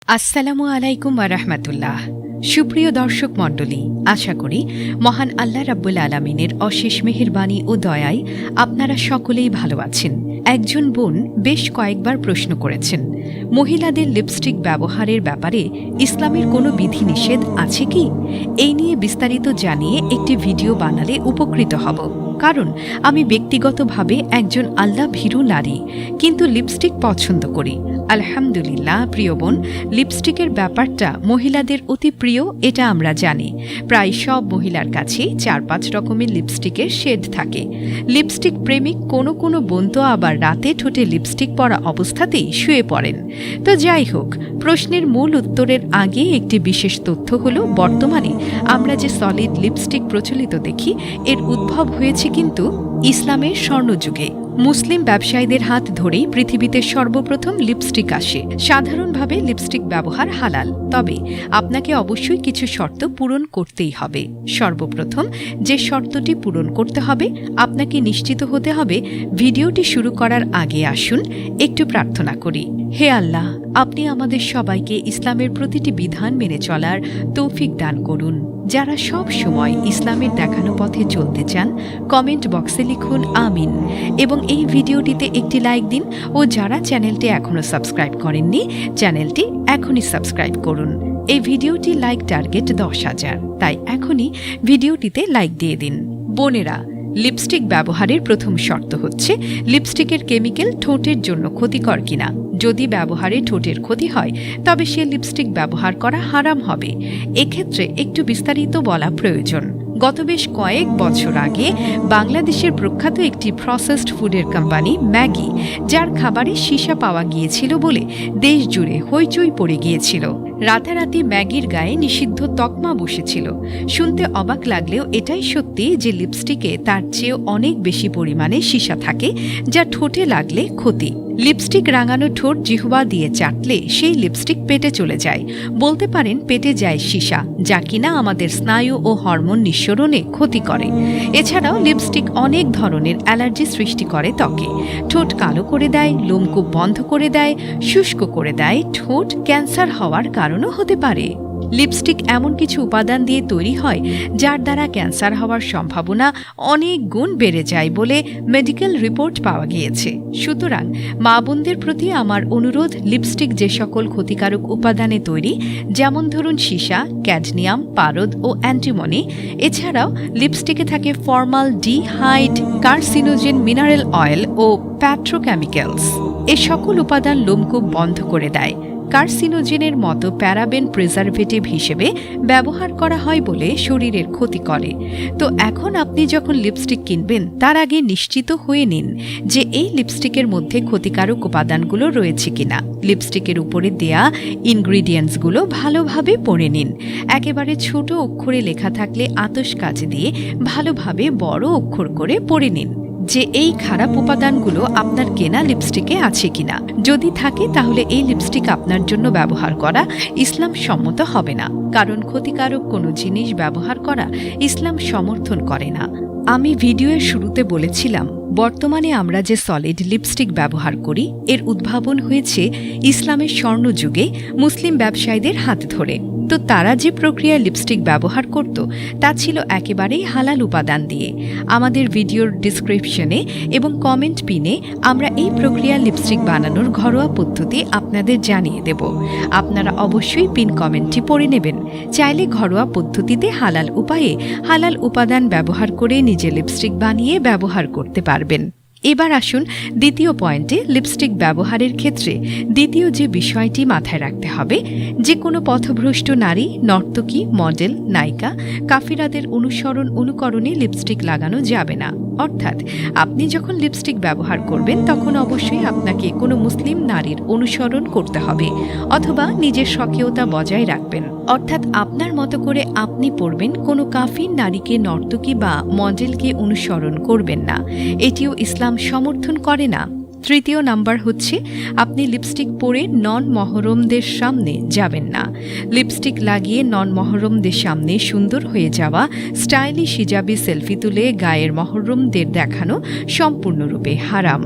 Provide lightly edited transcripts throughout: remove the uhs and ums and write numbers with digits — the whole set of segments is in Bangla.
আসসালামু আলাইকুম ওয়া রাহমাতুল্লাহ। সুপ্রিয় দর্শক মণ্ডলী, আশা করি মহান আল্লাহ রাব্বুল আলামিনের অশেষ মেহেরবানি ও দয়ায় আপনারা সকলেই ভালো আছেন। একজন বোন বেশ কয়েকবার প্রশ্ন করেছেন, মহিলাদের লিপস্টিক ব্যবহারের ব্যাপারে ইসলামের কোনো বিধিনিষেধ আছে কি? এই নিয়ে বিস্তারিত জানিয়ে একটি ভিডিও বানালে উপকৃত হব। কারণ আমি ব্যক্তিগতভাবে একজন আল্লাহ ভীরু নারী, কিন্তু লিপস্টিক পছন্দ করি। আলহামদুলিল্লাহ প্রিয় বোন, লিপস্টিকের ব্যাপারটা মহিলাদের অতি প্রিয়, এটা আমরা জানি। প্রায় সব মহিলার কাছেই 4-5 রকমের লিপস্টিকের শেড থাকে। লিপস্টিক প্রেমিক কোনো কোনো বোন তো আবার রাতে ঠোঁটে লিপস্টিক পরা অবস্থাতেই শুয়ে পড়েন। তো যাই হোক, প্রশ্নের মূল উত্তরের আগে একটি বিশেষ তথ্য হলো, বর্তমানে আমরা যে সলিড লিপস্টিক প্রচলিত দেখি, এর উদ্ভব হয়েছে কিন্তু ইসলামের স্বর্ণযুগে। মুসলিম ব্যবসায়ীদের হাত ধরেই পৃথিবীতে সর্বপ্রথম লিপস্টিক আসে। সাধারণভাবে লিপস্টিক ব্যবহার হালাল, তবে আপনাকে অবশ্যই কিছু শর্ত পূরণ করতেই হবে। সর্বপ্রথম যে শর্তটি পূরণ করতে হবে, আপনাকে নিশ্চিত হতে হবে। ভিডিওটি শুরু করার আগে আসুন একটু প্রার্থনা করি। হে আল্লাহ, আপনি আমাদের সবাইকে ইসলামের প্রতিটি বিধান মেনে চলার তৌফিক দান করুন। যারা সব সময় ইসলামের দেখানো পথে চলতে চান, কমেন্ট বক্সে লিখুন আমিন এবং এই ভিডিওটিতে একটি লাইক দিন। ও যারা চ্যানেলটি এখনও সাবস্ক্রাইব করেননি, চ্যানেলটি এখনই সাবস্ক্রাইব করুন। এই ভিডিওটি লাইক টার্গেট 10,000, তাই এখনই ভিডিওটিতে লাইক দিয়ে দিন। বোনেরা, লিপস্টিক ব্যবহারের প্রথম শর্ত হচ্ছে লিপস্টিকের কেমিক্যাল ঠোঁটের জন্য ক্ষতিকর কিনা। যদি ব্যবহারে ঠোঁটের ক্ষতি হয়, তবে সে লিপস্টিক ব্যবহার করা হারাম হবে। এক্ষেত্রে একটু বিস্তারিত বলা প্রয়োজন। গত বেশ কয়েক বছর আগে বাংলাদেশের প্রখ্যাত একটি প্রসেসড ফুডের কোম্পানি ম্যাগি, যার খাবারে সীসা পাওয়া গিয়েছিল বলে দেশ জুড়ে হইচই পড়ে গিয়েছিল। রাতারাতি ম্যাগির গায়ে নিষিদ্ধ তকমা বসেছিল। শুনতে অবাক লাগলেও এটাই সত্যি যে লিপস্টিকে তার চেয়েও অনেক বেশি পরিমাণে সীসা থাকে, যা ঠোঁটে লাগলে ক্ষতি। লিপস্টিক রাঙানো ঠোঁট জিহ্বা দিয়ে চাটলে সেই লিপস্টিক পেটে চলে যায়। বলতে পারেন পেটে যায় সীসা, যা কিনা আমাদের স্নায়ু ও হরমোন নিঃসরণে ক্ষতি করে। এছাড়াও লিপস্টিক অনেক ধরনের অ্যালার্জি সৃষ্টি করে ত্বকে। ঠোঁট কালো করে দেয়, লোমকূপ বন্ধ করে দেয়, শুষ্ক করে দেয়, ঠোঁট ক্যান্সার হওয়ার কারণও হতে পারে। লিপস্টিক এমন কিছু উপাদান দিয়ে তৈরি হয় যার দ্বারা ক্যান্সার হওয়ার সম্ভাবনা অনেক গুণ বেড়ে যায় বলে মেডিকেল রিপোর্ট পাওয়া গিয়েছে। সুতরাং মা বোনদের প্রতি আমার অনুরোধ, লিপস্টিক যে সকল ক্ষতিকারক উপাদানে তৈরি, যেমন ধরুন সীসা, ক্যাডমিয়াম, পারদ ও অ্যান্টিমনি, এছাড়াও লিপস্টিকে থাকে ফর্মালডিহাইড, কার্সিনোজেন, মিনারেল অয়েল ও পেট্রোকেমিক্যালস। এ সকল উপাদান লোমকূপ বন্ধ করে দেয়। কার্সিনোজেনের মতো প্যারাবেন প্রিজারভেটিভ হিসেবে ব্যবহার করা হয় বলে শরীরের ক্ষতি করে। তো এখন আপনি যখন লিপস্টিক কিনবেন, তার আগে নিশ্চিত হয়ে নিন যে এই লিপস্টিকের মধ্যে ক্ষতিকারক উপাদানগুলো রয়েছে কিনা। লিপস্টিকের উপরে দেয়া ইনগ্রিডিয়েন্টসগুলো ভালোভাবে পড়ে নিন। একেবারে ছোট অক্ষরে লেখা থাকলে আতশ কাচ দিয়ে ভালোভাবে বড় অক্ষর করে পড়ে নিন যে এই খারাপ উপাদানগুলো আপনার কেনা লিপস্টিকে আছে কিনা। যদি থাকে, তাহলে এই লিপস্টিক আপনার জন্য ব্যবহার করা ইসলাম সম্মত হবে না, কারণ ক্ষতিকারক কোনো জিনিস ব্যবহার করা ইসলাম সমর্থন করে না। আমি ভিডিওর শুরুতে বলেছিলাম, বর্তমানে আমরা যে সলিড লিপস্টিক ব্যবহার করি, এর উদ্ভাবন হয়েছে ইসলামের স্বর্ণযুগে মুসলিম ব্যবসায়ীদের হাত ধরে। তো তারা যে প্রক্রিয়ায় লিপস্টিক ব্যবহার করত, তা ছিল একেবারেই হালাল উপাদান দিয়ে। আমাদের ভিডিওর ডিসক্রিপশনে এবং কমেন্ট পিনে আমরা এই প্রক্রিয়ার লিপস্টিক বানানোর ঘরোয়া পদ্ধতি আপনাদের জানিয়ে দেব। আপনারা অবশ্যই পিন কমেন্টটি পড়ে নেবেন। চাইলে ঘরোয়া পদ্ধতিতে হালাল উপায়ে হালাল উপাদান ব্যবহার করে নিজে লিপস্টিক বানিয়ে ব্যবহার করতে পারবেন। এবার আসুন দ্বিতীয় পয়েন্টে। লিপস্টিক ব্যবহারের ক্ষেত্রে দ্বিতীয় যে বিষয়টি মাথায় রাখতে হবে, যে কোনো পথভ্রষ্ট নারী, নর্তকী, মডেল, নায়িকা, কাফিরাদের অনুকরণে লিপস্টিক লাগানো যাবে না। অর্থাৎ আপনি যখন লিপস্টিক ব্যবহার করবেন, তখন অবশ্যই আপনাকে কোনো মুসলিম নারীর অনুসরণ করতে হবে, অথবা নিজের স্বকীয়তা বজায় রাখবেন। অর্থাৎ আপনার মতো করে আপনি পরবেন, কোনো কাফির নারীকে, নর্তকী বা মডেলকে অনুসরণ করবেন না। এটিও ইসলাম সমর্থন করে না। তৃতীয় নাম্বার হচ্ছে, আপনি লিপস্টিক পরে নন মহরমদের সামনে যাবেন না। লিপস্টিক লাগিয়ে নন মহরমদের সামনে সুন্দর হয়ে যাওয়া, স্টাইলিশ হিজাবি সেলফি তুলে গায়ের মহরমদের দেখানো সম্পূর্ণরূপে হারাম।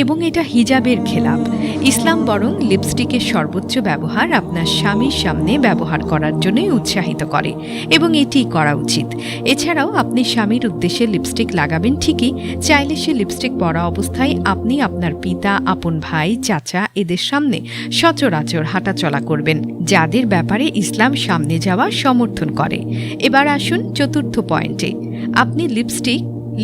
এবং এটা হিজাবের খেলাপ। ইসলাম বরং লিপস্টিকের সর্বোচ্চ ব্যবহার আপনার স্বামীর সামনে ব্যবহার করার জন্যই উৎসাহিত করে এবং এটিই করা উচিত। এছাড়াও আপনি স্বামীর উদ্দেশ্যে লিপস্টিক লাগাবেন ঠিকই, চাইলে সে লিপস্টিক পরা অবস্থায় আপনি আপনার পিতা, আপন ভাই, চাচা এদের সামনে সচরাচর হাঁটাচলা করবেন, যাদের ব্যাপারে ইসলাম সামনে যাওয়া সমর্থন করে। এবার আসুন চতুর্থ পয়েন্টে। আপনি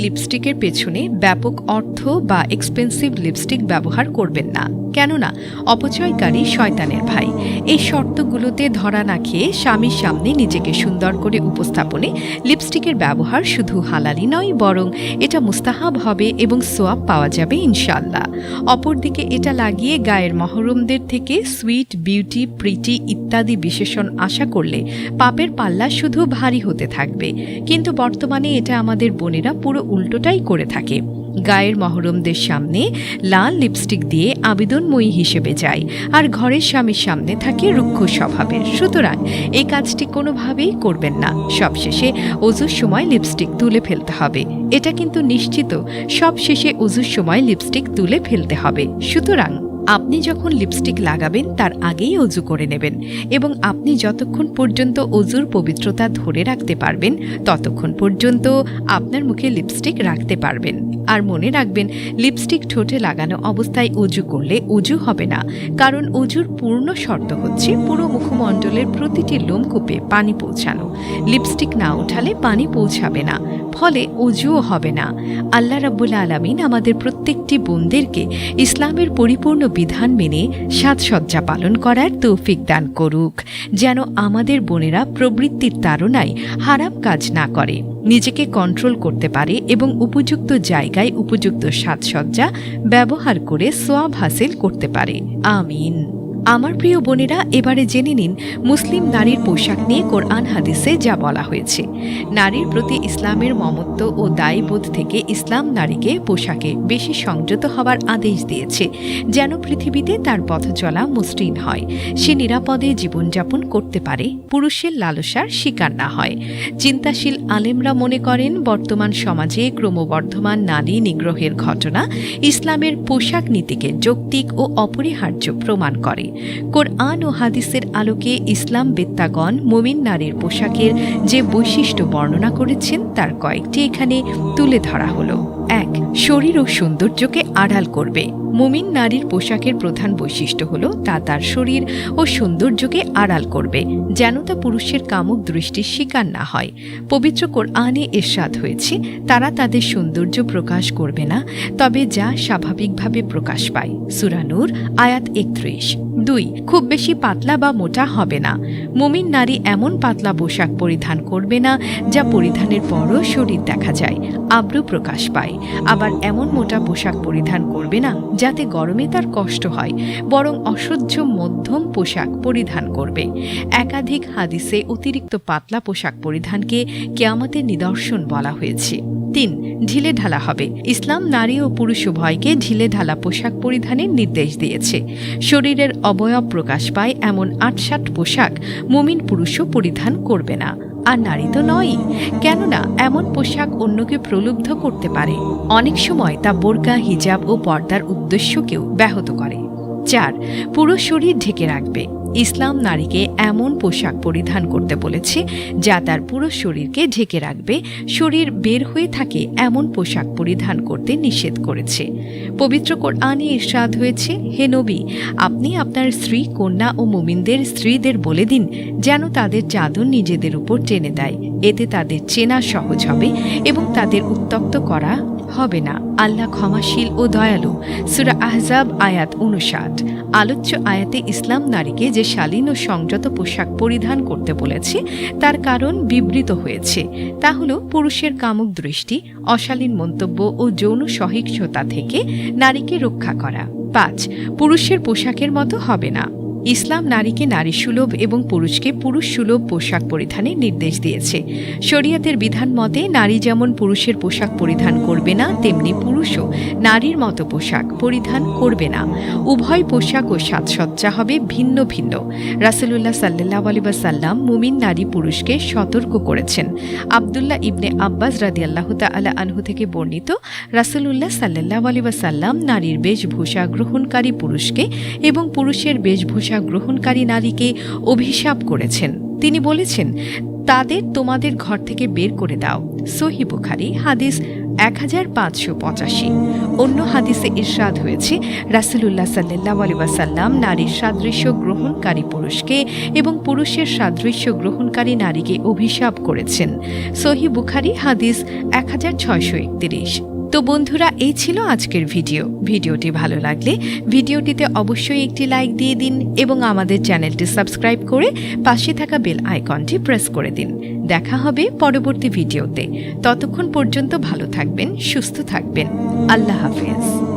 লিপস্টিকের পেছনে ব্যাপক অর্থ বা এক্সপেন্সিভ লিপস্টিক ব্যবহার করবেন না, কেননা অপচয়কারী শয়তানের ভাই। এই শর্তগুলোতে ধরা না খেয়ে স্বামীর সামনে নিজেকে সুন্দর করে উপস্থাপনে লিপস্টিকের ব্যবহার শুধু হালালি নয়, বরং এটা মুস্তাহাব হবে এবং সোয়াব পাওয়া যাবে ইনশাআল্লাহ। অপরদিকে এটা লাগিয়ে গায়ের মহরমদের থেকে সুইট, বিউটি, প্রিটি ইত্যাদি বিশেষণ আশা করলে পাপের পাল্লা শুধু ভারী হতে থাকবে। কিন্তু বর্তমানে এটা আমাদের বোনেরা পুরো উল্টোটাই করে থাকে। গায়ের মহরমদের সামনে লাল লিপস্টিক দিয়ে আবেদনময়ী হিসেবে যায়, আর ঘরের স্বামীর সামনে থাকে রুক্ষ স্বভাবের। সুতরাং এই কাজটি কোনোভাবেই করবেন না। সবশেষে অজুর সময় লিপস্টিক তুলে ফেলতে হবে, এটা কিন্তু নিশ্চিত। সবশেষে অজুর সময় লিপস্টিক তুলে ফেলতে হবে। সুতরাং আপনি যখন লিপস্টিক লাগাবেন তার আগেই অজু করে নেবেন এবং আপনি যতক্ষণ পর্যন্ত অজুর পবিত্রতা ধরে রাখতে পারবেন ততক্ষণ পর্যন্ত আপনার মুখে লিপস্টিক রাখতে পারবেন। আর মনে রাখবেন, লিপস্টিক ঠোঁটে লাগানো অবস্থায় অজু করলে অজু হবে না, কারণ অজুর পূর্ণ শর্ত হচ্ছে পুরো মুখমণ্ডলের প্রতিটি লোমকূপে পানি পৌঁছানো। লিপস্টিক না ওঠালে পানি পৌঁছাবে না, ফলে অজুও হবে না। আল্লাহ রাব্বুল আলামিন আমাদের প্রত্যেকটি বোনদেরকে ইসলামের পরিপূর্ণ বিধান মেনে সাজসজ্জা পালন করার তৌফিক দান করুক, যেন আমাদের বোনেরা প্রবৃত্তির তাড়নায় হারাম কাজ না করে, নিজেকে কন্ট্রোল করতে পারে এবং উপযুক্ত জায়গায় উপযুক্ত সাজসজ্জা ব্যবহার করে সোয়াব হাসিল করতে পারে। আমিন। আমার প্রিয় বোনেরা, এবারে জেনে নিন মুসলিম নারীর পোশাক নিয়ে কোরআন হাদিসে যা বলা হয়েছে। নারীর প্রতি ইসলামের মমত্ব ও দায়বোধ থেকে ইসলাম নারীকে পোশাকে বেশি সংযত হওয়ার আদেশ দিয়েছে, যেন পৃথিবীতে তার পথ চলা মসৃণ হয়, সে নিরাপদে জীবনযাপন করতে পারে, পুরুষের লালসার শিকার না হয়। চিন্তাশীল আলেমরা মনে করেন বর্তমান সমাজে ক্রমবর্ধমান নারী নিগ্রহের ঘটনা ইসলামের পোশাক নীতিকে যৌক্তিক ও অপরিহার্য প্রমাণ করে। কোরআন ও হাদিসের আলোকে ইসলাম বেত্তাগণ মুমিন নারীর পোশাকের যে বৈশিষ্ট্য বর্ণনা করেছেন তার কয়েকটি এখানে তুলে ধরা হলো। ১. শরীর ও সৌন্দর্যকে আড়াল করবে। মুমিন নারীর পোশাকের প্রধান বৈশিষ্ট্য হল তা তার শরীর ও সৌন্দর্যকে আড়াল করবে, যেন তা পুরুষের কামুক দৃষ্টির শিকার না হয়। পবিত্র কোরআনে ইরশাদ হয়েছে, তারা তাদের সৌন্দর্য প্রকাশ করবে না, তবে যা স্বাভাবিকভাবে প্রকাশ পায়। সূরা নূর আয়াত ৩১। ২. খুব বেশি পাতলা বা মোটা হবে না। মুমিন নারী এমন পাতলা পোশাক পরিধান করবে না যা পরিধানের পরও শরীর দেখা যায়, আব্রু প্রকাশ পায়। আবার এমন মোটা পোশাক পরিধান করবে না যাতে গরমে তার কষ্ট হয়, বরং অসহ্য মধ্যম পোশাক পরিধান করবে। একাধিক হাদিসে অতিরিক্ত পাতলা পোশাক পরিধানকে কিয়ামতের নিদর্শন বলা হয়েছে। ৩. ঢিলে ঢালা হবে। ইসলাম নারী ও পুরুষ উভয়কে ঢিলে ঢালা পোশাক পরিধানের নির্দেশ দিয়েছে। শরীরের অবয়ব প্রকাশ পায় এমন আটসাট পোশাক মুমিন পুরুষও পরিধান করবে না। আর নারী তো নয়ই, কেননা এমন পোশাক অন্যকে প্রলুব্ধ করতে পারে। অনেক সময় তা বোরকা, হিজাব ও পর্দার উদ্দেশ্যকেও ব্যাহত করে। ৪. পুরো শরীর ঢেকে রাখবে। ইসলাম নারীকে এমন পোশাক পরিধান করতে বলেছে যা তার পুরো শরীরকে ঢেকে রাখবে। শরীর বের হয়ে থাকে এমন পোশাক পরিধান করতে নিষেধ করেছে। পবিত্র কোরআনে ইরশাদ হয়েছে, হে নবী, আপনি আপনার স্ত্রী, কন্যা ও মুমিনদের স্ত্রীদের বলে দিন যেন তাদের চাদর নিজেদের উপর টেনে দেয়, এতে তাদের চেনা সহজ হবে এবং তাদের উত্তপ্ত করা হবে না। আল্লাহ ক্ষমাশীল ও দয়ালু। সূরা আহজাব আয়াত ৫৯। আলোচ্য আয়াতে ইসলাম নারীকে যে শালীন ও সংযত পোশাক পরিধান করতে বলেছে তার কারণ বিবৃত হয়েছে। তা হল পুরুষের কামুক দৃষ্টি, অশালীন মন্তব্য ও যৌন সহিংসতা থেকে নারীকে রক্ষা করা। ৫. পুরুষের পোশাকের মতো হবে না। ইসলাম নারীকে নারী সুলভ এবং পুরুষকে পুরুষ সুলভ পোশাক পরিধানের নির্দেশ দিয়েছে। শরিয়াতের বিধান মতে নারী যেমন পুরুষের পোশাক পরিধান করবে না, তেমনি পুরুষও নারীর মতো পোশাক পরিধান করবে না। উভয় পোশাক ও সাজসজ্জা হবে ভিন্ন ভিন্ন। রাসূলুল্লাহ সাল্লাল্লাহু আলাইহি ওয়াসাল্লাম মুমিন নারী পুরুষকে সতর্ক করেছেন। আব্দুল্লাহ ইবনে আব্বাস রাদিয়াল্লাহু তাআলা আনহু থেকে বর্ণিত, রাসূলুল্লাহ সাল্লাল্লাহু আলাইহি ওয়াসাল্লাম নারীর বেশভূষা গ্রহণকারী পুরুষকে এবং পুরুষের বেশভূষা গ্রহণকারী নারীকে অভিশাপ করেছেন। তিনি বলেছেন, তাদের তোমাদের ঘর থেকে বের করে দাও। সহিহ বুখারী হাদিস 1585। অন্য হাদিসে ইরশাদ হয়েছে, রাসূলুল্লাহ সাল্লাল্লাহু আলাইহি ওয়াসাল্লাম নারীর সাদৃশ্য গ্রহণকারী পুরুষকে এবং পুরুষের সাদৃশ্য গ্রহণকারী নারীকে অভিশাপ করেছেন। সহিহ বুখারী হাদিস 1631। তো বন্ধুরা, এই ছিল আজকের ভিডিওটি ভালো লাগলে ভিডিওটিতে অবশ্যই একটি লাইক দিয়ে দিন এবং আমাদের চ্যানেলটি সাবস্ক্রাইব করে পাশে থাকা বেল আইকনটি প্রেস করে দিন। দেখা হবে পরবর্তী ভিডিওতে। ততক্ষণ পর্যন্ত ভালো থাকবেন, সুস্থ থাকবেন। আল্লাহ হাফেজ।